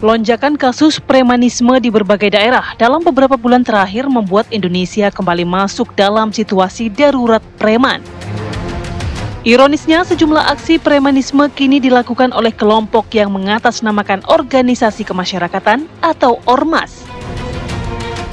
Lonjakan kasus premanisme di berbagai daerah dalam beberapa bulan terakhir membuat Indonesia kembali masuk dalam situasi darurat preman. Ironisnya, sejumlah aksi premanisme kini dilakukan oleh kelompok yang mengatasnamakan organisasi kemasyarakatan atau ormas.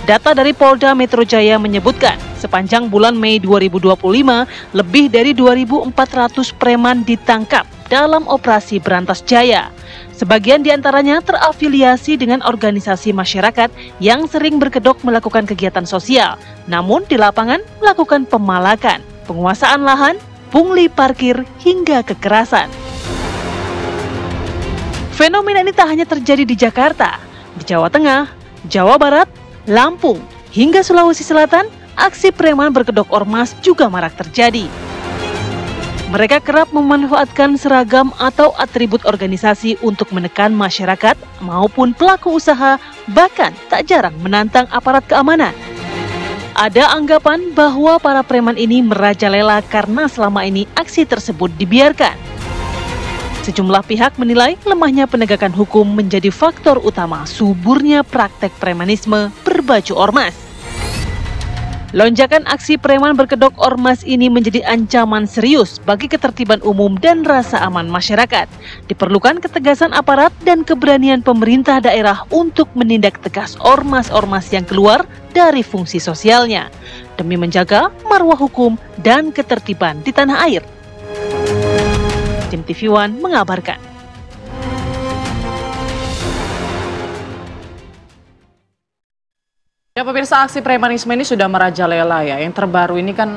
Data dari Polda Metro Jaya menyebutkan, sepanjang bulan Mei 2025, lebih dari 2.400 preman ditangkap dalam operasi Berantas Jaya. Sebagian diantaranya terafiliasi dengan organisasi masyarakat yang sering berkedok melakukan kegiatan sosial, namun di lapangan melakukan pemalakan, penguasaan lahan, pungli parkir, hingga kekerasan. Fenomena ini tak hanya terjadi di Jakarta, di Jawa Tengah, Jawa Barat, Lampung, hingga Sulawesi Selatan, aksi preman berkedok ormas juga marak terjadi. Mereka kerap memanfaatkan seragam atau atribut organisasi untuk menekan masyarakat maupun pelaku usaha, bahkan tak jarang menantang aparat keamanan. Ada anggapan bahwa para preman ini merajalela karena selama ini aksi tersebut dibiarkan. Sejumlah pihak menilai lemahnya penegakan hukum menjadi faktor utama suburnya praktek premanisme berbaju ormas. Lonjakan aksi preman berkedok ormas ini menjadi ancaman serius bagi ketertiban umum dan rasa aman masyarakat. Diperlukan ketegasan aparat dan keberanian pemerintah daerah untuk menindak tegas ormas-ormas yang keluar dari fungsi sosialnya, demi menjaga marwah hukum dan ketertiban di tanah air. Tim TV One mengabarkan. Ya pemirsa, aksi premanisme ini sudah merajalela ya. Yang terbaru ini kan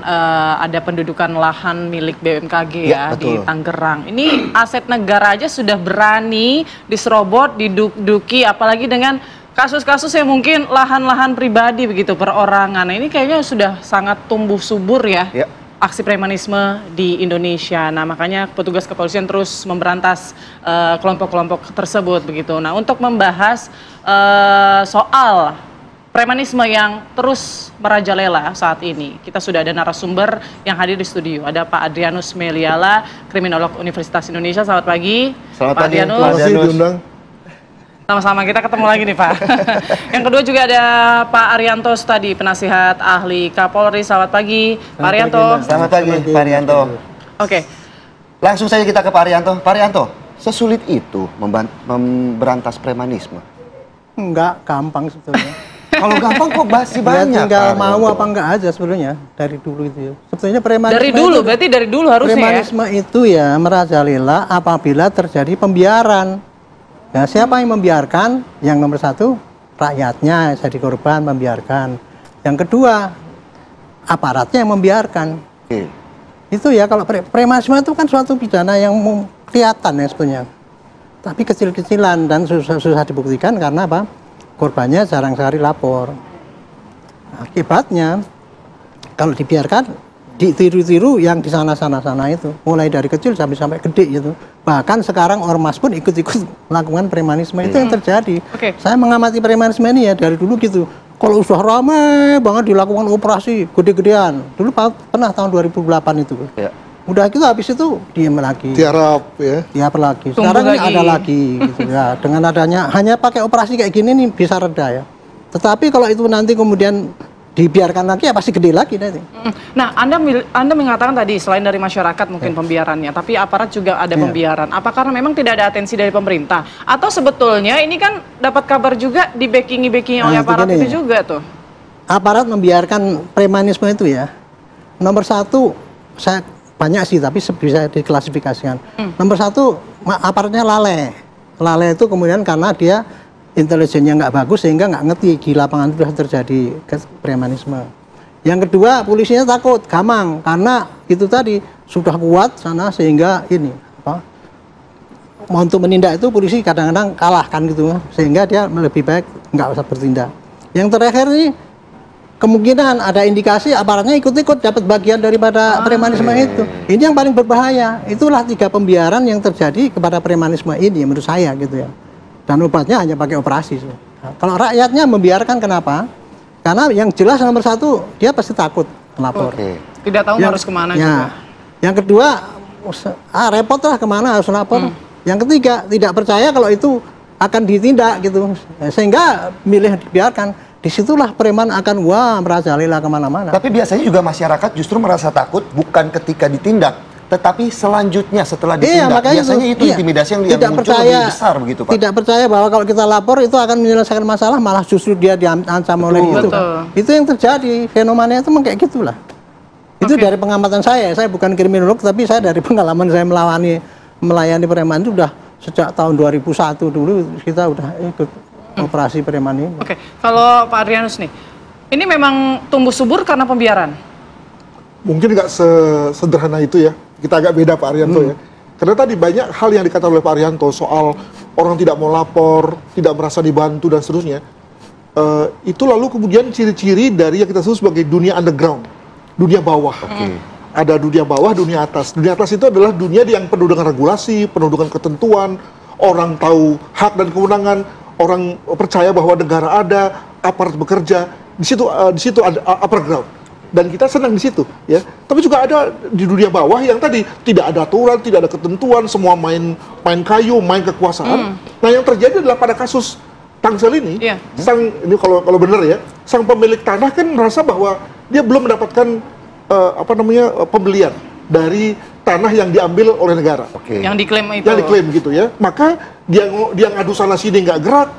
ada pendudukan lahan milik BMKG ya di Tangerang. Ini aset negara aja sudah berani diserobot, diduduki, apalagi dengan kasus-kasus yang mungkin lahan-lahan pribadi begitu, perorangan. Nah, ini kayaknya sudah sangat tumbuh subur ya. Aksi premanisme di Indonesia. Nah, makanya petugas kepolisian terus memberantas kelompok-kelompok tersebut begitu. Nah, untuk membahas soal premanisme yang terus merajalela saat ini, kita sudah ada narasumber yang hadir di studio. Ada Pak Adrianus Meliala, kriminolog Universitas Indonesia. Selamat pagi. Selamat Pak pagi. Adrianus. Terima kasih diundang. Sama-sama, kita ketemu lagi nih Pak. Yang kedua juga ada Pak Arianto Stadi, penasihat ahli Kapolri. Selamat pagi, Pak Arianto. Selamat pagi, Pak Arianto. Oke. Langsung saja kita ke Pak Arianto. Pak Arianto, sesulit itu memberantas premanisme? Enggak, gampang sebetulnya. Kalau gampang kok masih Ya, banyak. tinggal mau apa enggak aja sebenarnya dari dulu itu ya. Sebetulnya premanisme Dari dulu, itu, berarti dari dulu harusnya premanisme itu ya merajalela apabila terjadi pembiaran. Ya, siapa yang membiarkan? Yang nomor satu, rakyatnya jadi korban membiarkan. Yang kedua, aparatnya yang membiarkan. Itu ya, kalau premanisme itu kan suatu pidana yang kelihatan ya sebenarnya. Tapi kecil-kecilan dan susah dibuktikan karena apa? Korbannya jarang sekali lapor. Akibatnya kalau dibiarkan ditiru-tiru yang di sana-sana itu, mulai dari kecil sampai gede gitu. Bahkan sekarang ormas pun ikut-ikut melakukan premanisme. Itu yang terjadi. Saya mengamati premanisme ini ya dari dulu gitu. Kalau udah ramai banget dilakukan operasi gede-gedean. Dulu pernah tahun 2008 itu. Udah gitu habis itu diem lagi. Tiarap ya. Tiap lagi. Sekarang ini ada lagi gitu ya. Dengan adanya hanya pakai operasi kayak gini nih bisa reda ya. Tetapi kalau itu nanti kemudian dibiarkan lagi ya pasti gede lagi nanti. Nah, Anda mengatakan tadi selain dari masyarakat mungkin pembiarannya, tapi aparat juga ada pembiaran. Apa karena memang tidak ada atensi dari pemerintah? Atau sebetulnya ini kan dapat kabar juga di backing oleh aparat itu juga tuh? Aparat membiarkan premanisme itu ya. Nomor satu, saya banyak sih tapi bisa diklasifikasikan. Nomor satu, aparatnya lalai. Lalai itu kemudian karena dia intelijennya nggak bagus sehingga nggak ngerti di lapangan itu sudah terjadi premanisme. Yang kedua, polisinya takut, gamang karena itu tadi sudah kuat sana sehingga ini mau untuk menindak itu polisi kadang-kadang kalah kan gitu, sehingga dia lebih baik nggak usah bertindak. Yang terakhir ini kemungkinan ada indikasi aparatnya ikut-ikut dapat bagian daripada premanisme itu. Ini yang paling berbahaya. Itulah 3 pembiaran yang terjadi kepada premanisme ini menurut saya gitu ya. Dan obatnya hanya pakai operasi. Nah, kalau rakyatnya membiarkan kenapa? Karena yang jelas nomor satu dia pasti takut melapor. Tidak tahu harus kemana juga. Yang kedua repot lah kemana harus lapor. Yang ketiga tidak percaya kalau itu akan ditindak gitu, sehingga milih dibiarkan. Disitulah preman akan merajalela kemana-mana. Tapi biasanya juga masyarakat justru merasa takut bukan ketika ditindak, tetapi selanjutnya setelah ditindak. Biasanya itu intimidasi yang muncul lebih besar begitu, Pak. Tidak percaya bahwa kalau kita lapor itu akan menyelesaikan masalah, malah justru dia diancam oleh itu. Itu yang terjadi, fenomenanya itu kayak gitulah. Itu dari pengamatan saya bukan kriminolog, tapi saya dari pengalaman saya melayani preman itu udah sejak tahun 2001 dulu kita udah ikut operasi preman ini. Oke, kalau Pak Adrianus nih, ini memang tumbuh subur karena pembiaran? Mungkin nggak sesederhana itu ya, kita agak beda Pak Arianto ya. Karena tadi banyak hal yang dikatakan oleh Pak Arianto soal orang tidak mau lapor, tidak merasa dibantu dan seterusnya. Itu lalu kemudian ciri-ciri dari yang kita sebut sebagai dunia underground, dunia bawah. Ada dunia bawah, dunia atas. Dunia atas itu adalah dunia yang penuh dengan regulasi, penuh dengan ketentuan, orang tahu hak dan kewenangan, orang percaya bahwa negara ada, aparat bekerja. Di situ ada upper ground. Dan kita senang di situ, ya. Tapi juga ada di dunia bawah yang tadi tidak ada aturan, tidak ada ketentuan, semua main kayu, main kekuasaan. Nah, yang terjadi adalah pada kasus Tangsel ini, ini kalau benar ya, sang pemilik tanah kan merasa bahwa dia belum mendapatkan pembelian dari tanah yang diambil oleh negara. Yang diklaim itu. Yang diklaim gitu ya. Maka dia ngadu sana sini nggak gerak.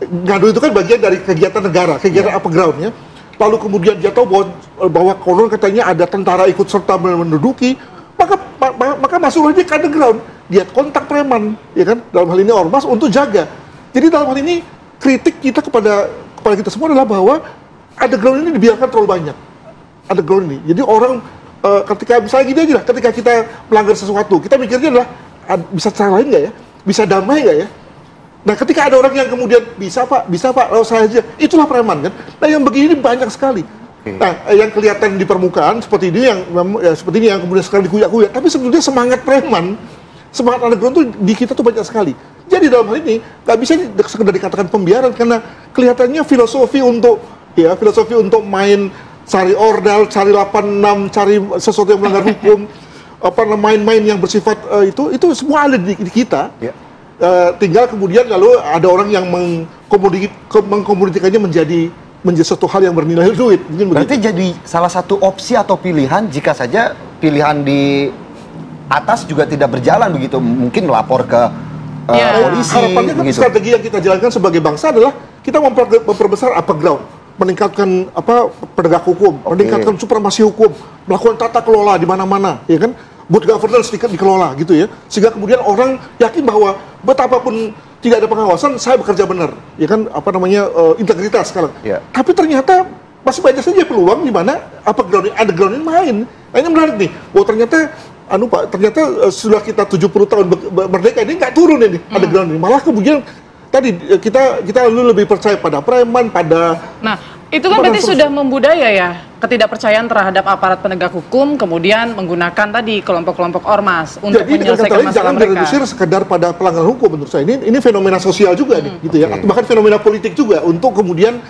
Ngadu itu kan bagian dari kegiatan negara, kegiatan upper ground ya. Lalu kemudian dia tahu bahwa konon katanya ada tentara ikut serta menduduki, maka masuklah dia ke underground. Dia kontak preman, ya kan? Dalam hal ini ormas untuk jaga. Jadi dalam hal ini kritik kita kepada kita semua adalah bahwa underground ini dibiarkan terlalu banyak. Underground ini. Jadi orang ketika misalnya gini aja lah, ketika kita melanggar sesuatu, kita mikirnya adalah bisa cara lain nggak ya? Bisa damai nggak ya? Nah, ketika ada orang yang kemudian bisa pak, lalu saya aja, itulah preman kan. Nah, yang begini banyak sekali. Nah, yang kelihatan di permukaan seperti ini yang kemudian sekarang dikuyak-kuyak. Tapi sebetulnya semangat preman, semangat underground tuh di kita tuh banyak sekali. Jadi dalam hal ini nggak bisa sekedar dikatakan pembiaran karena kelihatannya filosofi untuk main cari ordal, cari 86, cari sesuatu yang melanggar hukum, main-main yang bersifat itu semua ada di kita. Tinggal kemudian lalu ada orang yang mengkomoditikannya menjadi suatu hal yang bernilai duit. Berarti jadi salah satu opsi atau pilihan jika saja pilihan di atas juga tidak berjalan begitu, mungkin melapor ke polisi. Harapannya kan strategi yang kita jalankan sebagai bangsa adalah kita memperbesar upper ground, meningkatkan penegak hukum, meningkatkan supremasi hukum, melakukan tata kelola di mana-mana, ya kan? Good governance dikelola gitu ya, sehingga kemudian orang yakin bahwa betapapun tidak ada pengawasan, saya bekerja benar, ya kan, integritas sekarang. Tapi ternyata masih banyak saja peluang di mana underground ini main. Nah, ini menarik nih, bahwa ternyata sudah kita 70 tahun merdeka ini nggak turun ini underground ini, malah kemudian tadi kita lebih percaya pada preman, pada. Nah, itu kan berarti sudah membudaya ya, ketidakpercayaan terhadap aparat penegak hukum, kemudian menggunakan tadi kelompok-kelompok ormas untuk menyelesaikan masalah jangan mereka. diredusir sekedar pada pelanggaran hukum menurut saya. Ini fenomena sosial juga nih, gitu ya. Atau bahkan fenomena politik juga untuk kemudian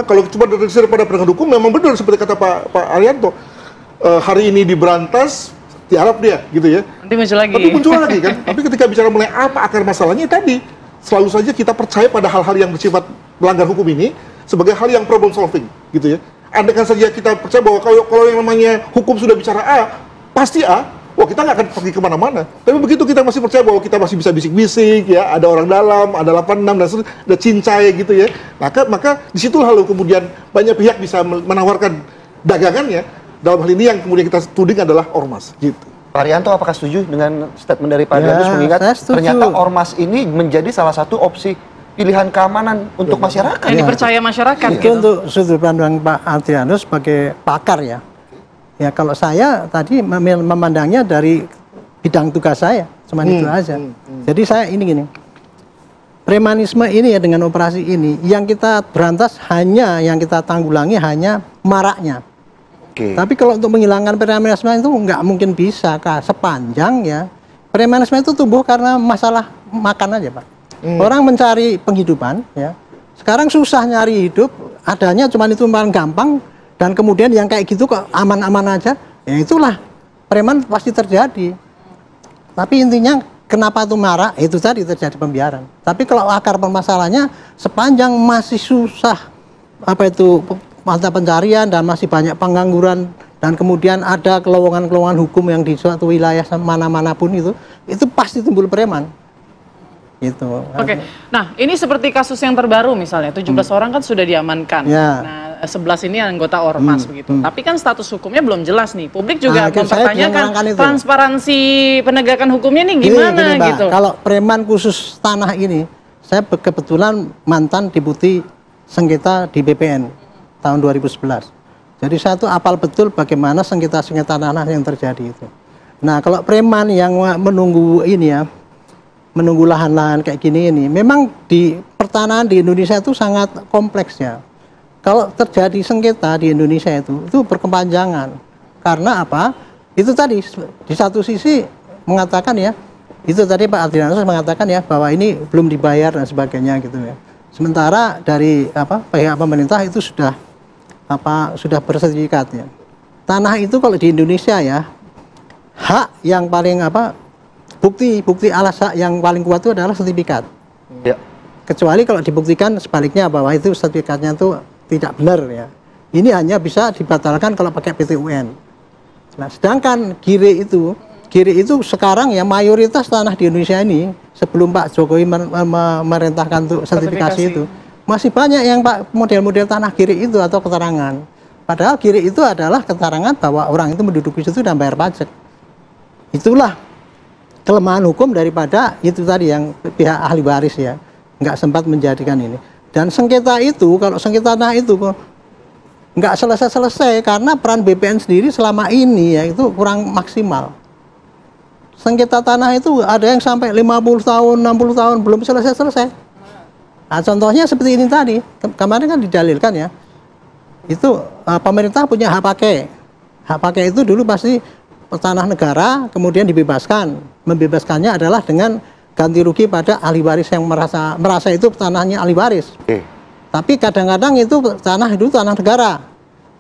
kalau cuma diredusir pada pelanggaran hukum, memang benar seperti kata Pak Arianto. Hari ini diberantas, diharap dia, gitu ya. Nanti muncul lagi. Tapi muncul lagi kan. Tapi ketika bicara mengenai apa akar masalahnya tadi, selalu saja kita percaya pada hal-hal yang bersifat melanggar hukum ini sebagai hal yang problem solving, gitu ya. Andaikan saja kita percaya bahwa kalau yang namanya hukum sudah bicara A, pasti A, kita nggak akan pergi kemana-mana. Tapi begitu kita masih percaya bahwa kita masih bisa bisik-bisik, ya, ada orang dalam, ada 86, dan ada cincai, gitu ya. Maka disitulah lalu kemudian banyak pihak bisa menawarkan dagangannya. Dalam hal ini yang kemudian kita tuding adalah ormas, gitu. Pak Arianto, apakah setuju dengan statement dari Pak Adrianus mengingat ternyata ormas ini menjadi salah satu opsi pilihan keamanan untuk masyarakat. Yang dipercaya masyarakat. Itu untuk sudut pandang Pak Adrianus sebagai pakar ya. Ya kalau saya tadi memandangnya dari bidang tugas saya, cuma itu aja. Jadi saya gini. Premanisme ini ya dengan operasi ini, yang kita berantas yang kita tanggulangi hanya maraknya. Tapi kalau untuk menghilangkan premanisme itu nggak mungkin bisa, Kak. Sepanjang ya premanisme itu tumbuh karena masalah makan aja, Pak. Orang mencari penghidupan, ya. Sekarang susah nyari hidup, adanya cuma itu paling gampang, dan kemudian yang kayak gitu kok aman-aman aja, ya itulah preman pasti terjadi. Tapi intinya kenapa itu marak? Itu tadi terjadi pembiaran. Tapi kalau akar permasalahannya sepanjang masih susah mata pencarian dan masih banyak pengangguran dan kemudian ada kelowongan-kelowongan hukum yang di suatu wilayah mana-manapun itu pasti timbul preman. Gitu. Oke. Nah, ini seperti kasus yang terbaru misalnya 17 orang kan sudah diamankan. Ya. Nah, 11 ini anggota ormas begitu. Tapi kan status hukumnya belum jelas nih. Publik juga mempertanyakan transparansi penegakan hukumnya nih gimana gini, gitu. Kalau preman khusus tanah ini, saya kebetulan mantan deputi sengketa di BPN tahun 2011. Jadi saya tuh apal betul bagaimana sengketa-sengketa tanah yang terjadi itu. Nah, kalau preman yang menunggu ini ya, menunggu lahan-lahan kayak gini ini, memang di pertanahan di Indonesia itu sangat kompleks ya. Kalau terjadi sengketa di Indonesia itu berkepanjangan. Karena apa? Itu tadi di satu sisi mengatakan ya, itu tadi Pak Adrianus mengatakan ya bahwa ini belum dibayar dan sebagainya gitu ya. Sementara dari pihak pemerintah itu sudah bersertifikat ya. Tanah itu kalau di Indonesia ya, hak yang paling bukti alas hak yang paling kuat itu adalah sertifikat. Ya. Kecuali kalau dibuktikan sebaliknya bahwa itu sertifikatnya itu tidak benar ya. Ini hanya bisa dibatalkan kalau pakai PT UN. Nah, sedangkan Giri itu sekarang ya mayoritas tanah di Indonesia ini sebelum Pak Jokowi memerintahkan untuk sertifikasi itu masih banyak yang Pak model-model tanah Giri itu atau keterangan. Padahal Giri itu adalah keterangan bahwa orang itu menduduki situ dan bayar pajak. Itulah kelemahan hukum daripada itu tadi yang pihak ahli waris ya nggak sempat menjadikan ini. Dan sengketa itu, kalau sengketa tanah itu nggak selesai-selesai karena peran BPN sendiri selama ini ya itu kurang maksimal. Sengketa tanah itu ada yang sampai 50 tahun, 60 tahun belum selesai-selesai. Nah, contohnya seperti ini tadi, kemarin kan didalilkan ya, itu pemerintah punya hak pakai. Hak pakai itu dulu pasti tanah negara, kemudian dibebaskan. Membebaskannya adalah dengan ganti rugi pada ahli waris yang merasa itu tanahnya ahli waris. Tapi kadang-kadang itu tanah negara,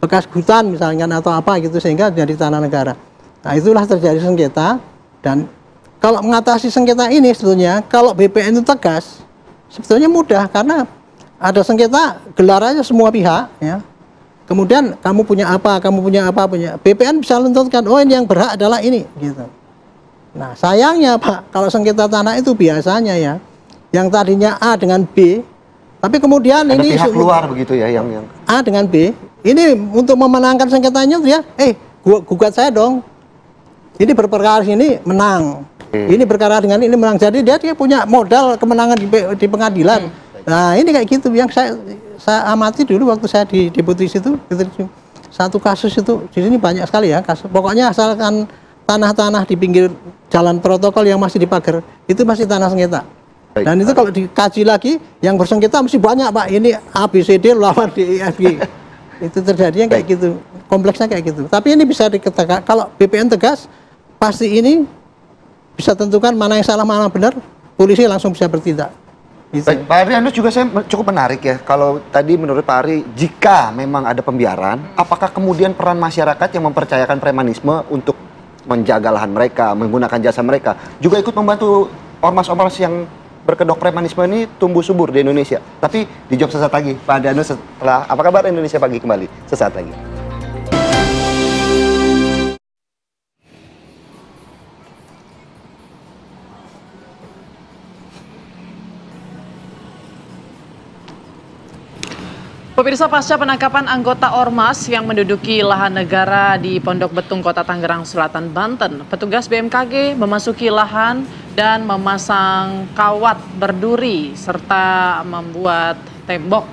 bekas hutan misalnya atau apa gitu sehingga jadi tanah negara. Nah, itulah terjadi sengketa. Dan kalau mengatasi sengketa ini sebetulnya kalau BPN itu tegas sebetulnya mudah karena ada sengketa gelar aja semua pihak ya. Kemudian kamu punya apa BPN bisa menuntutkan oh ini yang berhak adalah ini gitu. Nah, sayangnya Pak, kalau sengketa tanah itu biasanya ya, yang tadinya A dengan B, tapi kemudian ada ini pihak luar begitu ya, yang A dengan B, ini untuk memenangkan sengketanya dia, gugat saya dong, ini berperkara ini menang, ini berkara dengan ini menang, jadi dia punya modal kemenangan di pengadilan. Nah, ini kayak gitu yang saya amati dulu waktu saya di deputi situ, satu kasus itu di sini banyak sekali ya kasus, pokoknya asalkan tanah-tanah di pinggir jalan protokol yang masih dipagar itu masih tanah sengketa. Dan itu kalau dikaji lagi yang bersengketa mesti banyak Pak. Ini A B C D lawan D E F G. Itu terjadinya kayak gitu. Kompleksnya kayak gitu. Tapi ini bisa dikatakan kalau BPN tegas pasti ini bisa tentukan mana yang salah mana benar, polisi langsung bisa bertindak. Gitu. Baik, Pak Adrianus juga saya cukup menarik ya. Kalau tadi menurut Pak Ari, jika memang ada pembiaran, apakah kemudian peran masyarakat yang mempercayakan premanisme untuk menjaga lahan mereka, menggunakan jasa mereka, juga ikut membantu ormas-ormas yang berkedok premanisme ini tumbuh subur di Indonesia. Tapi dijawab sesaat lagi, Pak Adrianus, setelah Apa Kabar Indonesia Pagi kembali sesaat lagi. Pemirsa, pasca penangkapan anggota Ormas yang menduduki lahan negara di Pondok Betung, Kota Tangerang Selatan, Banten, petugas BMKG memasuki lahan dan memasang kawat berduri serta membuat tembok.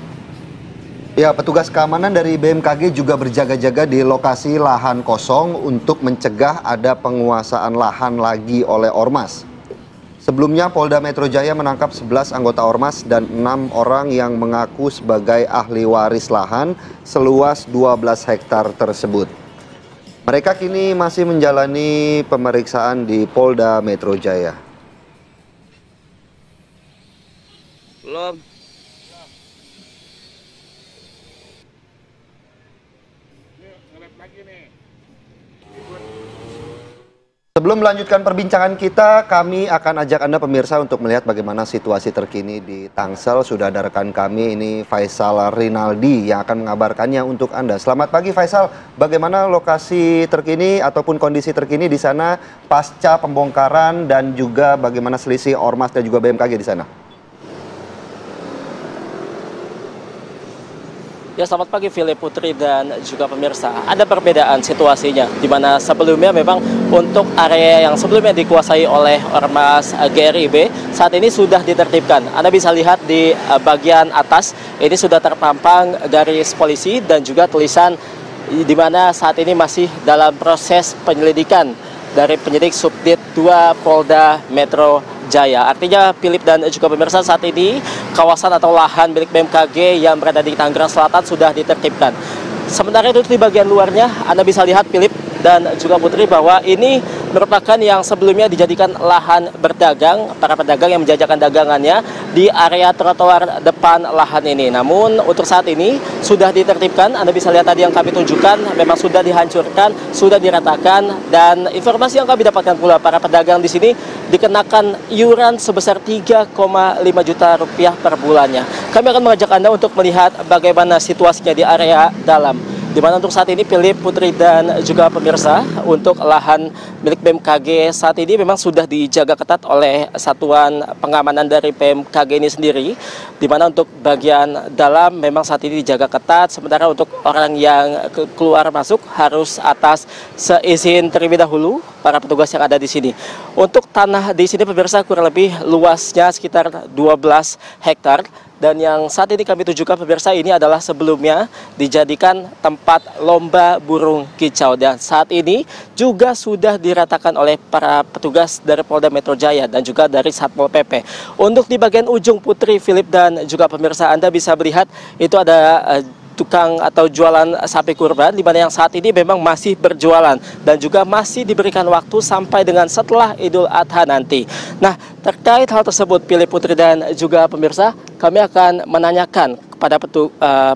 Ya, petugas keamanan dari BMKG juga berjaga-jaga di lokasi lahan kosong untuk mencegah ada penguasaan lahan lagi oleh Ormas. Sebelumnya, Polda Metro Jaya menangkap 11 anggota Ormas dan 6 orang yang mengaku sebagai ahli waris lahan seluas 12 hektar tersebut. Mereka kini masih menjalani pemeriksaan di Polda Metro Jaya. Belum. Sebelum melanjutkan perbincangan kita, kami akan ajak Anda pemirsa untuk melihat bagaimana situasi terkini di Tangsel. Sudah ada rekan kami, ini Faisal Rinaldi yang akan mengabarkannya untuk Anda. Selamat pagi Faisal, bagaimana lokasi terkini ataupun kondisi terkini di sana pasca pembongkaran dan juga bagaimana selisih Ormas dan juga BMKG di sana? Ya, selamat pagi Philip, Putri, dan juga pemirsa. Ada perbedaan situasinya, di mana sebelumnya memang untuk area yang sebelumnya dikuasai oleh Ormas GRIB, saat ini sudah ditertibkan. Anda bisa lihat di bagian atas, ini sudah terpampang garis polisi dan juga tulisan di mana saat ini masih dalam proses penyelidikan dari penyidik Subdit 2 Polda Metro Jaya. Artinya Philip dan juga pemirsa, saat ini kawasan atau lahan milik BMKG yang berada di Tangerang Selatan sudah ditertibkan. Sementara itu di bagian luarnya Anda bisa lihat Philip dan juga Putri bahwa ini merupakan yang sebelumnya dijadikan lahan berdagang, para pedagang yang menjajakan dagangannya di area trotoar depan lahan ini. Namun untuk saat ini sudah ditertibkan. Anda bisa lihat tadi yang kami tunjukkan memang sudah dihancurkan, sudah diratakan, dan informasi yang kami dapatkan pula para pedagang di sini dikenakan iuran sebesar 3,5 juta rupiah per bulannya. Kami akan mengajak Anda untuk melihat bagaimana situasinya di area dalam, di mana untuk saat ini Philip, Putri, dan juga pemirsa, untuk lahan milik BMKG saat ini memang sudah dijaga ketat oleh satuan pengamanan dari BMKG ini sendiri, di mana untuk bagian dalam memang saat ini dijaga ketat, sementara untuk orang yang keluar masuk harus atas seizin terlebih dahulu para petugas yang ada di sini. Untuk tanah di sini pemirsa kurang lebih luasnya sekitar 12 hektar. Dan yang saat ini kami tunjukkan pemirsa, ini adalah sebelumnya dijadikan tempat lomba burung kicau. Dan saat ini juga sudah diratakan oleh para petugas dari Polda Metro Jaya dan juga dari Satpol PP. Untuk di bagian ujung Putri, Philip, dan juga pemirsa, Anda bisa melihat itu ada tukang atau jualan sapi kurban, di mana yang saat ini memang masih berjualan dan juga masih diberikan waktu sampai dengan setelah Idul Adha nanti. Nah, terkait hal tersebut, Philip, Putri, dan juga pemirsa, kami akan menanyakan kepada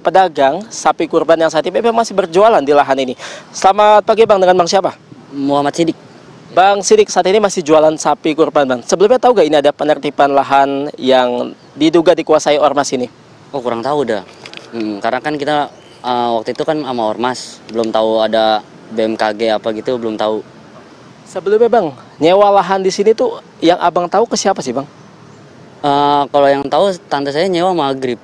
pedagang sapi kurban yang saat ini memang masih berjualan di lahan ini. Selamat pagi Bang, dengan Bang siapa? Muhammad Sidik. Bang Sidik, saat ini masih jualan sapi kurban Bang. Sebelumnya tahu gak ini ada penertiban lahan yang diduga dikuasai Ormas ini? Oh, kurang tahu dah. Karena kan kita waktu itu kan sama Ormas, belum tahu ada BMKG apa gitu, belum tahu. Sebelumnya Bang, nyewa lahan di sini tuh yang Abang tahu ke siapa sih Bang? Kalau yang tahu tante saya nyewa Maghrib.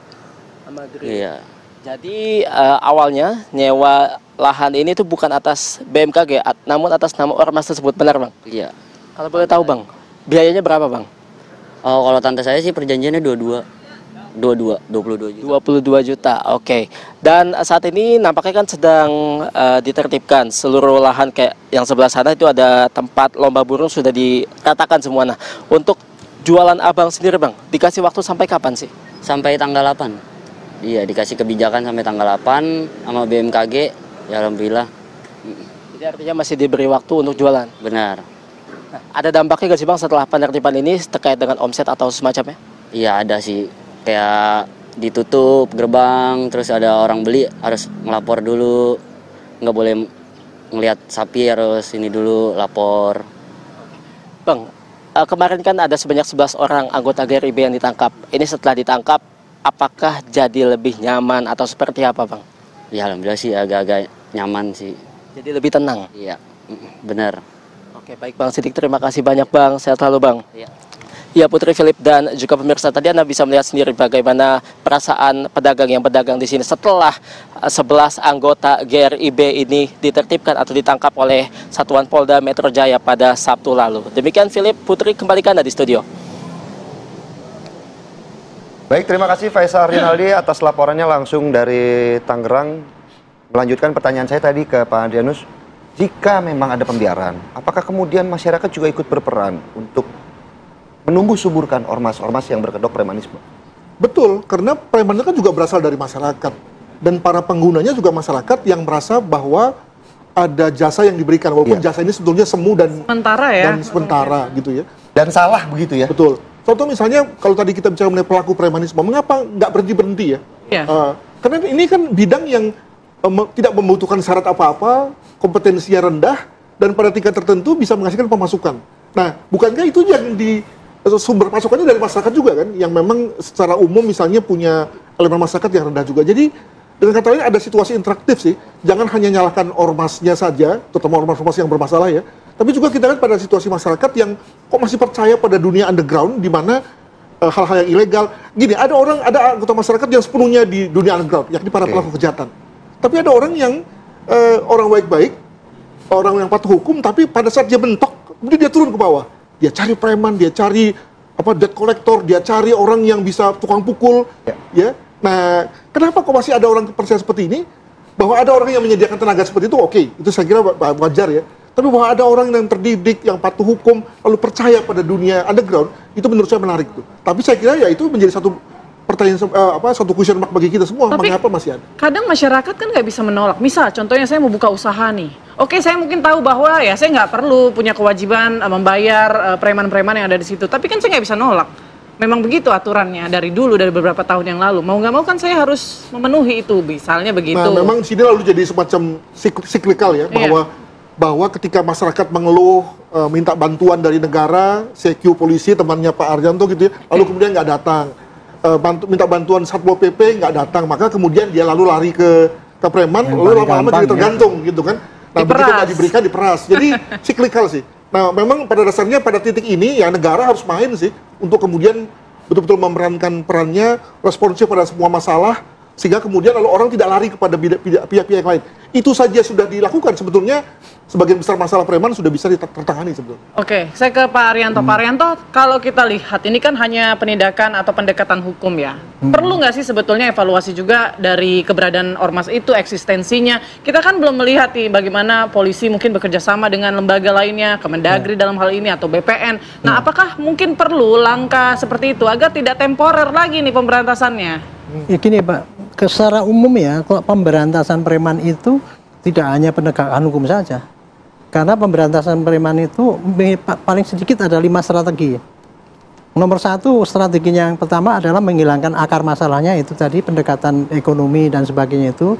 Maghrib. Iya. Jadi awalnya nyewa lahan ini tuh bukan atas BMKG, namun atas nama Ormas tersebut, benar Bang? Iya. Kalau boleh tahu Bang, biayanya berapa Bang? Kalau tante saya sih perjanjiannya 22 juta, oke. Dan saat ini nampaknya kan sedang ditertibkan seluruh lahan, kayak yang sebelah sana itu ada tempat lomba burung sudah diratakan semua. Nah, untuk jualan Abang sendiri Bang, dikasih waktu sampai kapan sih? Sampai tanggal 8. Iya, dikasih kebijakan sampai tanggal 8 sama BMKG, ya alhamdulillah. Jadi artinya masih diberi waktu untuk jualan? Benar. Nah, ada dampaknya nggak sih Bang setelah penertiban ini terkait dengan omset atau semacamnya? Iya, ada sih. Kayak ditutup gerbang, terus ada orang beli harus ngelapor dulu, nggak boleh ngelihat sapi, harus ini dulu lapor. Bang, kemarin kan ada sebanyak 11 orang anggota GRIB yang ditangkap. Ini setelah ditangkap, apakah jadi lebih nyaman atau seperti apa Bang? Ya alhamdulillah sih agak-agak nyaman sih. Jadi lebih tenang? Iya, benar. Oke, baik Bang Sidik, terima kasih banyak Bang, sehat selalu Bang. Iya. Ya Putri, Philip, dan juga pemirsa, tadi Anda bisa melihat sendiri bagaimana perasaan pedagang yang berdagang di sini setelah 11 anggota GRIB ini ditertibkan atau ditangkap oleh Satuan Polda Metro Jaya pada Sabtu lalu. Demikian Philip, Putri, kembali ke Anda di studio. Baik, terima kasih Faisal Rinaldi atas laporannya langsung dari Tangerang. Melanjutkan pertanyaan saya tadi ke Pak Adrianus, jika memang ada pembiaran, apakah kemudian masyarakat juga ikut berperan untuk menumbuh suburkan ormas-ormas yang berkedok premanisme? Betul, karena preman kan juga berasal dari masyarakat. Dan para penggunanya juga masyarakat yang merasa bahwa ada jasa yang diberikan. Walaupun jasa ini sebetulnya semu dan sementara gitu ya. Dan salah begitu ya? Betul. Contoh misalnya, kalau tadi kita bicara mengenai pelaku premanisme, mengapa nggak berhenti-berhenti ya? Karena ini kan bidang yang tidak membutuhkan syarat apa-apa, kompetensinya rendah, dan pada tingkat tertentu bisa menghasilkan pemasukan. Nah, bukankah itu yang sumber pasukannya dari masyarakat juga kan, yang memang secara umum misalnya punya elemen masyarakat yang rendah juga. Jadi dengan kata lain ada situasi interaktif sih, jangan hanya nyalahkan ormasnya saja, terutama ormas-ormas yang bermasalah ya, tapi juga kita lihat pada situasi masyarakat yang kok masih percaya pada dunia underground, di mana hal-hal yang ilegal. Gini, ada anggota masyarakat yang sepenuhnya di dunia underground, yakni para pelaku kejahatan. Tapi ada orang yang orang baik-baik, orang yang patuh hukum, tapi pada saat dia mentok, kemudian dia turun ke bawah. Dia cari preman, dia cari debt collector, dia cari orang yang bisa tukang pukul, ya. Nah, kenapa kok masih ada orang percaya seperti ini? Bahwa ada orang yang menyediakan tenaga seperti itu, oke, itu saya kira wajar ya. Tapi bahwa ada orang yang terdidik, yang patuh hukum, lalu percaya pada dunia underground, itu menurut saya menarik tuh. Tapi saya kira ya itu menjadi satu pertanyaan, satu question mark bagi kita semua. Tapi mengapa masih ada? Kadang masyarakat kan nggak bisa menolak. Misal, contohnya saya mau buka usaha nih. Oke, saya mungkin tahu bahwa ya saya nggak perlu punya kewajiban membayar preman-preman yang ada di situ. Tapi kan saya nggak bisa nolak. Memang begitu aturannya dari dulu, dari beberapa tahun yang lalu. Mau nggak mau kan saya harus memenuhi itu, misalnya begitu. Nah, memang sini lalu jadi semacam siklikal ya, bahwa ketika masyarakat mengeluh, minta bantuan dari negara, CQ polisi, temannya Pak Arjanto gitu ya, lalu kemudian nggak datang. Minta bantuan Satpol PP, nggak datang. Maka kemudian dia lalu lari ke preman, lalu lama-lama jadi tergantung gitu kan. Nah, begitu nggak diberikan, diperas. Jadi siklikal sih. Nah, memang pada dasarnya pada titik ini ya negara harus main sih untuk kemudian betul-betul memerankan perannya, responsif pada semua masalah, sehingga kemudian lalu orang tidak lari kepada pihak-pihak yang lain. Itu saja sudah dilakukan sebetulnya. Sebagian besar masalah preman sudah bisa tertangani sebetulnya. Oke, saya ke Pak Arianto. Pak Arianto, kalau kita lihat ini kan hanya penindakan atau pendekatan hukum ya. Perlu nggak sih sebetulnya evaluasi juga dari keberadaan ormas itu, eksistensinya? Kita kan belum melihat nih bagaimana polisi mungkin bekerja sama dengan lembaga lainnya, Kemendagri dalam hal ini atau BPN. Nah, apakah mungkin perlu langkah seperti itu agar tidak temporer lagi nih pemberantasannya? Ya gini Pak, secara umum ya, kalau pemberantasan preman itu tidak hanya penegakan hukum saja. Karena pemberantasan preman itu paling sedikit ada 5 strategi. Nomor 1 strateginya yang pertama adalah menghilangkan akar masalahnya, itu tadi pendekatan ekonomi dan sebagainya itu.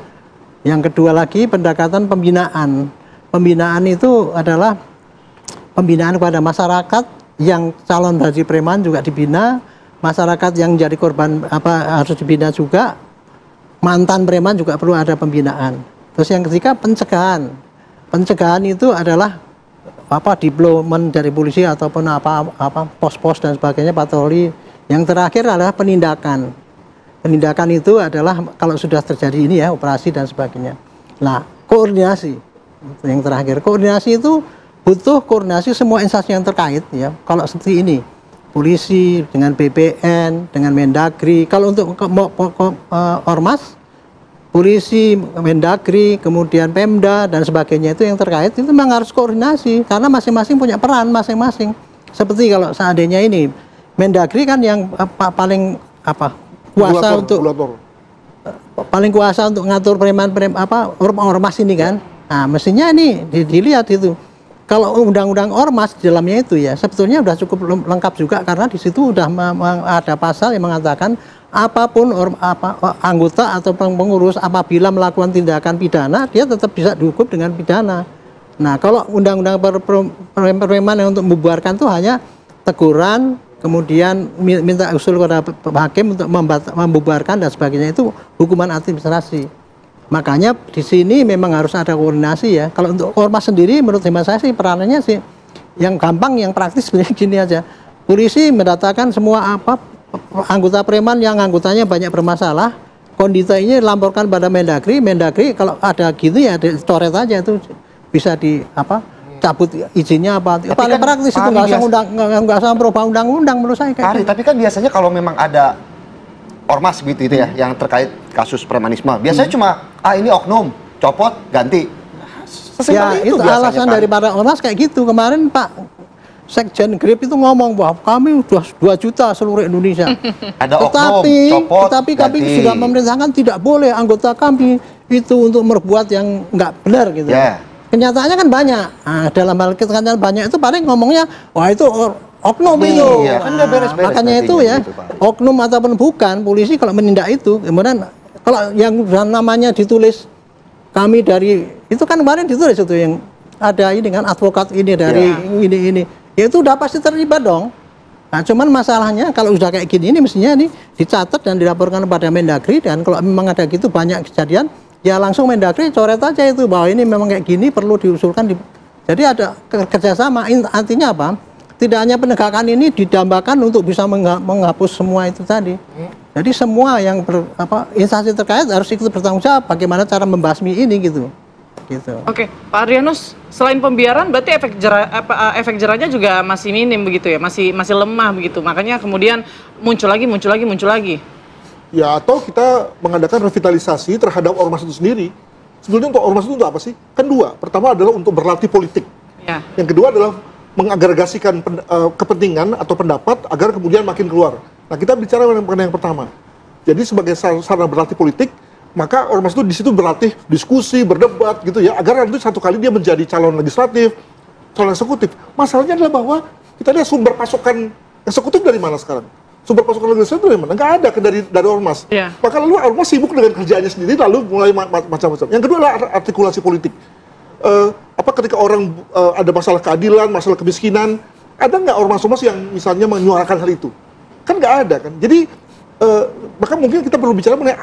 Yang kedua lagi pendekatan pembinaan. Pembinaan itu adalah pembinaan kepada masyarakat yang calon dari preman juga dibina, masyarakat yang jadi korban harus dibina juga, mantan preman juga perlu ada pembinaan. Terus yang ketiga pencegahan. Pencegahan itu adalah deployment dari polisi ataupun pos-pos dan sebagainya, patroli. Yang terakhir adalah penindakan. Penindakan itu adalah kalau sudah terjadi ini ya, operasi dan sebagainya. Nah, koordinasi. Yang terakhir, koordinasi itu butuh koordinasi semua instansi yang terkait ya. Kalau seperti ini, polisi dengan BPN, dengan Mendagri. Kalau untuk ormas, polisi, Mendagri, kemudian Pemda dan sebagainya itu yang terkait itu memang harus koordinasi karena masing-masing punya peran masing-masing. Seperti kalau seandainya ini Mendagri kan yang paling kuasa paling kuasa untuk ngatur preman ormas ini kan. Nah, mestinya ini dilihat itu. Kalau undang-undang ormas di dalamnya itu ya sebetulnya sudah cukup lengkap juga karena di situ sudah ada pasal yang mengatakan apapun anggota atau pengurus apabila melakukan tindakan pidana dia tetap bisa dihukum dengan pidana. Nah, kalau undang-undang preman yang untuk membubarkan itu hanya teguran, kemudian minta usul kepada hakim untuk membubarkan dan sebagainya, itu hukuman administrasi. Makanya di sini memang harus ada koordinasi ya. Kalau untuk ormas sendiri menurut hemat saya sih peranannya sih yang gampang, yang praktis sebenarnya gini aja. Polisi mendatangkan semua anggota preman yang anggotanya banyak bermasalah, kondisi ini dilaporkan pada Mendagri. Mendagri kalau ada gitu ya coret aja, itu bisa cabut izinnya paling kan praktis itu nggak usah merubah undang-undang menurut saya. Tapi kan biasanya kalau memang ada ormas gitu itu ya yang terkait kasus premanisme, biasanya cuma ini oknum, copot, ganti. Ya itu alasan dari para ormas kayak gitu. Kemarin Pak Sekjen GRIP itu ngomong bahwa kami sudah 2 juta seluruh Indonesia. Ada oknum, copot, tetapi kami sudah memerintahkan tidak boleh anggota kami itu untuk berbuat yang nggak benar gitu. Kenyataannya kan banyak. Nah, dalam hal kenyataan banyak itu paling ngomongnya wah itu oknum itu. Iya, kan nggak beres-beres. Makanya itu ya gitu, oknum ataupun bukan, polisi kalau menindak itu, kemudian kalau yang namanya ditulis kami dari itu kan kemarin ditulis itu yang ada ini kan advokat ini dari ini. Ya itu udah pasti terlibat dong. Nah, cuman masalahnya kalau udah kayak gini ini mestinya ini dicatat dan dilaporkan kepada Mendagri, dan kalau memang ada gitu banyak kejadian ya langsung Mendagri coret aja itu bahwa ini memang kayak gini perlu diusulkan jadi ada kerjasama. Artinya apa? Tidak hanya penegakan ini didambakan untuk bisa menghapus semua itu tadi. Jadi semua yang instansi terkait harus ikut bertanggung jawab bagaimana cara membasmi ini gitu. Oke, Pak Adrianus, selain pembiaran berarti efek jerahnya juga masih minim begitu ya, masih lemah begitu. Makanya kemudian muncul lagi. Ya, atau kita mengadakan revitalisasi terhadap ormas itu sendiri. Sebetulnya untuk ormas itu untuk apa sih? Kan dua. Pertama adalah untuk berlatih politik. Ya. Yang kedua adalah mengagregasikan kepentingan atau pendapat agar kemudian makin keluar. Nah, kita bicara mengenai yang pertama. Jadi sebagai sarana berlatih politik, maka ormas itu di situ berlatih diskusi, berdebat gitu ya, agar nanti satu kali dia menjadi calon legislatif, calon eksekutif. Masalahnya adalah bahwa kita lihat sumber pasokan eksekutif dari mana sekarang? Sumber pasokan legislatif dari mana? Nggak ada dari ormas. Yeah. Maka lalu ormas sibuk dengan kerjaannya sendiri, lalu mulai macam-macam. Yang kedua adalah artikulasi politik. Ketika orang ada masalah keadilan, masalah kemiskinan, ada nggak ormas-ormas yang misalnya menyuarakan hal itu? Kan nggak ada kan. Jadi maka mungkin kita perlu bicara mengenai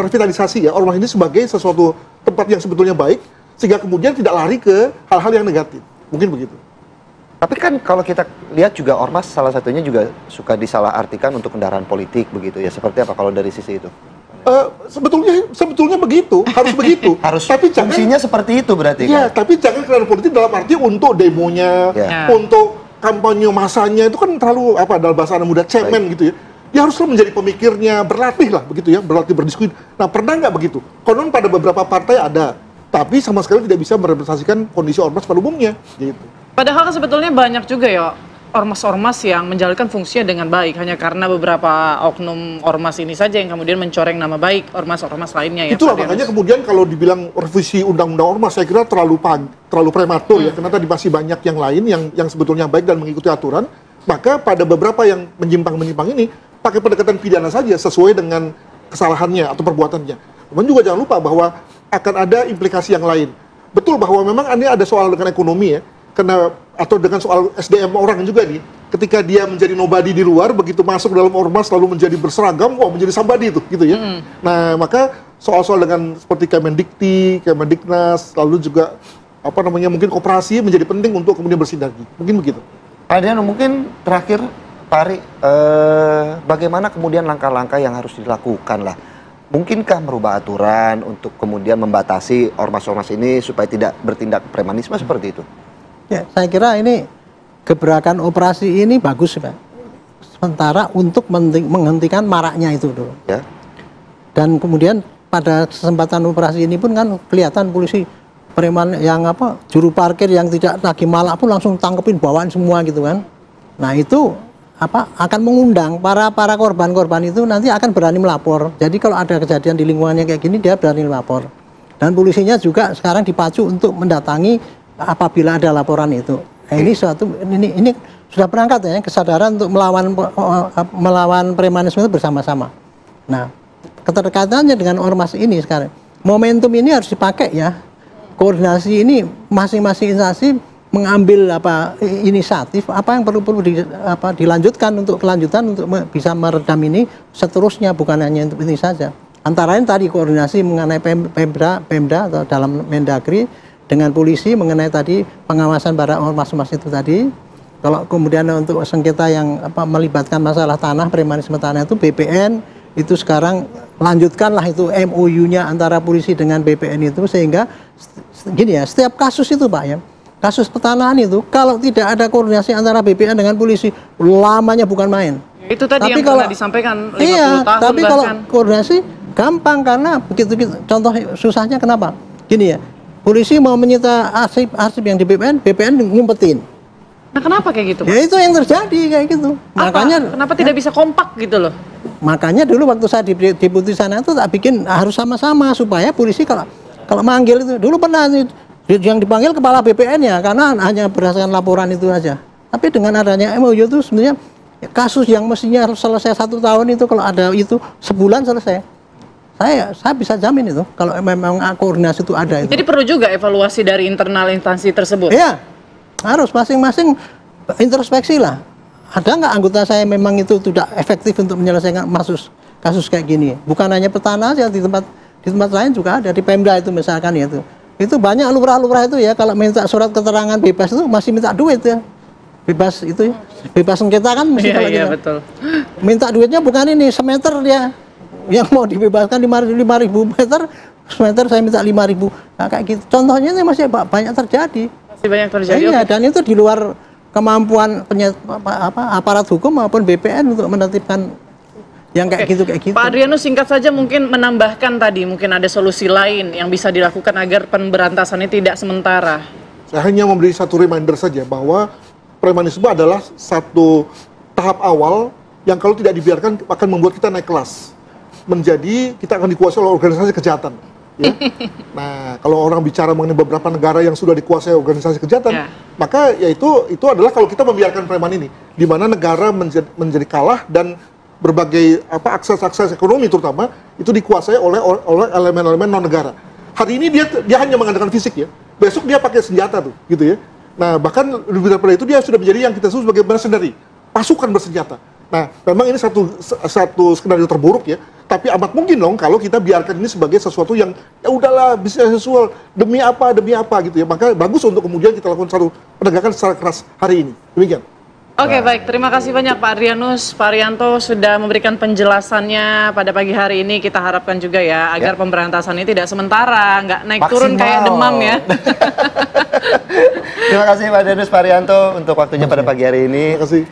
revitalisasi ya ormas ini sebagai sesuatu tempat yang sebetulnya baik, sehingga kemudian tidak lari ke hal-hal yang negatif. Mungkin begitu. Tapi kan kalau kita lihat juga ormas salah satunya juga suka disalahartikan untuk kendaraan politik begitu ya. Seperti apa kalau dari sisi itu? Sebetulnya begitu, harus begitu. Tapi fungsinya seperti itu berarti ya, kan? tapi jangan kendaraan politik dalam arti untuk demonya, untuk kampanye masanya itu kan terlalu dalam bahasa anak muda cemen gitu ya. Dia haruslah menjadi pemikirnya, berlatih lah begitu ya, berlatih berdiskusi. Nah, pernah nggak begitu? Konon pada beberapa partai ada, tapi sama sekali tidak bisa merepresentasikan kondisi ormas pada umumnya gitu. Padahal sebetulnya banyak juga ya ormas-ormas yang menjalankan fungsinya dengan baik, hanya karena beberapa oknum ormas ini saja yang kemudian mencoreng nama baik ormas-ormas lainnya ya. Itulah makanya kemudian kalau dibilang revisi undang-undang ormas, saya kira terlalu prematur ya, karena tadi masih banyak yang lain yang sebetulnya baik dan mengikuti aturan. Maka pada beberapa yang menyimpang ini pakai pendekatan pidana saja sesuai dengan kesalahannya atau perbuatannya. Namun juga jangan lupa bahwa akan ada implikasi yang lain. Betul bahwa memang ini ada soal dengan ekonomi ya, atau dengan soal SDM orang juga nih. Ketika dia menjadi nobody di luar, begitu masuk dalam ormas lalu menjadi berseragam, menjadi somebody itu gitu ya. Nah, maka soal-soal dengan seperti Kemendikti, Kemendiknas, lalu juga mungkin koperasi menjadi penting untuk kemudian bersinergi. Mungkin begitu. Adriano, mungkin terakhir Pak Ari, bagaimana kemudian langkah-langkah yang harus dilakukan lah? Mungkinkah merubah aturan untuk kemudian membatasi ormas-ormas ini supaya tidak bertindak premanisme seperti itu? Ya, saya kira ini gebrakan operasi ini bagus, Pak. Sementara untuk menghentikan maraknya itu dulu. Ya. Dan kemudian pada kesempatan operasi ini pun kan kelihatan polisi preman yang juru parkir yang tidak lagi malak pun langsung tangkepin bawaan semua gitu kan. Nah, itu akan mengundang para korban-korban itu nanti akan berani melapor. Jadi kalau ada kejadian di lingkungannya kayak gini dia berani melapor. Dan polisinya juga sekarang dipacu untuk mendatangi apabila ada laporan itu. Nah, ini sudah berangkat ya kesadaran untuk melawan premanisme itu bersama-sama. Nah, keterkaitannya dengan ormas ini sekarang. Momentum ini harus dipakai ya. Koordinasi ini masing-masing instansi mengambil inisiatif yang perlu dilanjutkan untuk kelanjutan untuk bisa meredam ini seterusnya, bukan hanya untuk ini saja. Antara lain tadi koordinasi mengenai Pemda atau dalam Mendagri dengan polisi mengenai tadi pengawasan para ormas-ormas itu tadi. Kalau kemudian untuk sengketa yang melibatkan masalah tanah, premanisme tanah itu BPN itu sekarang lanjutkanlah itu MOU-nya antara polisi dengan BPN itu, sehingga gini ya, setiap kasus itu Pak ya, kasus pertanahan itu kalau tidak ada koordinasi antara BPN dengan polisi lamanya bukan main. Itu tadi tapi yang pernah disampaikan 50 tahun tapi bahkan. Kalau koordinasi gampang, karena begitu contoh susahnya kenapa? Gini ya, polisi mau menyita arsip yang di BPN ngumpetin. Nah, kenapa kayak gitu, Pak? Ya itu yang terjadi kayak gitu. Makanya kenapa tidak bisa kompak gitu loh? Makanya dulu waktu saya di sana itu tak bikin harus sama-sama supaya polisi kalau manggil itu dulu pernah yang dipanggil kepala BPN ya, karena hanya berdasarkan laporan itu aja. Tapi dengan adanya MOU itu sebenarnya kasus yang mestinya selesai 1 tahun itu kalau ada itu sebulan selesai. Saya bisa jamin itu kalau memang koordinasi itu ada itu. Jadi perlu juga evaluasi dari internal instansi tersebut. Iya, harus masing-masing introspeksi lah. Ada nggak anggota saya memang itu tidak efektif untuk menyelesaikan kasus kayak gini? Bukan hanya petana aja, di tempat lain juga ada, di Pemda itu misalkan ya itu. Itu banyak lurah-lurah itu ya kalau minta surat keterangan bebas itu masih minta duit ya. Bebas itu ya. Bebas sengketa kan mesti kalau Iya, gitu. betul. Minta duitnya bukan ini semeter dia. Yang mau dibebaskan 5.000 meter, semeter saya minta 5.000. Nah, kayak gitu. Contohnya ini masih banyak terjadi. Masih banyak terjadi. Iya, Oke. dan itu di luar kemampuan aparat hukum maupun BPN untuk menertibkan yang kayak gitu. Pak Adrianus, singkat saja mungkin menambahkan tadi, mungkin ada solusi lain yang bisa dilakukan agar pemberantasan ini tidak sementara. Saya hanya memberi satu reminder saja bahwa premanisme adalah satu tahap awal yang kalau tidak dibiarkan akan membuat kita naik kelas. Menjadi kita akan dikuasai oleh organisasi kejahatan. Ya. Nah, kalau orang bicara mengenai beberapa negara yang sudah dikuasai organisasi kejahatan, maka ya itu adalah kalau kita membiarkan preman ini, di mana negara menjadi kalah dan berbagai akses ekonomi terutama itu dikuasai oleh elemen-elemen non negara. Hari ini dia hanya mengandalkan fisik ya, besok dia pakai senjata tuh, gitu ya. Nah, bahkan lebih daripada itu dia sudah menjadi yang kita sebut sebagai mercenary, pasukan bersenjata. Nah, memang ini satu skenario terburuk ya, tapi amat mungkin dong kalau kita biarkan ini sebagai sesuatu yang ya udahlah bisnis seksual demi apa gitu ya. Maka bagus untuk kemudian kita lakukan satu penegakan secara keras hari ini. Demikian. Oke, baik. Terima kasih banyak Pak Adrianus, Pak Arianto sudah memberikan penjelasannya pada pagi hari ini. Kita harapkan juga ya agar pemberantasan ini tidak sementara, nggak naik turun kayak demam ya. Terima kasih Pak Adrianus, Pak Arianto untuk waktunya pada pagi hari ini. Terima kasih.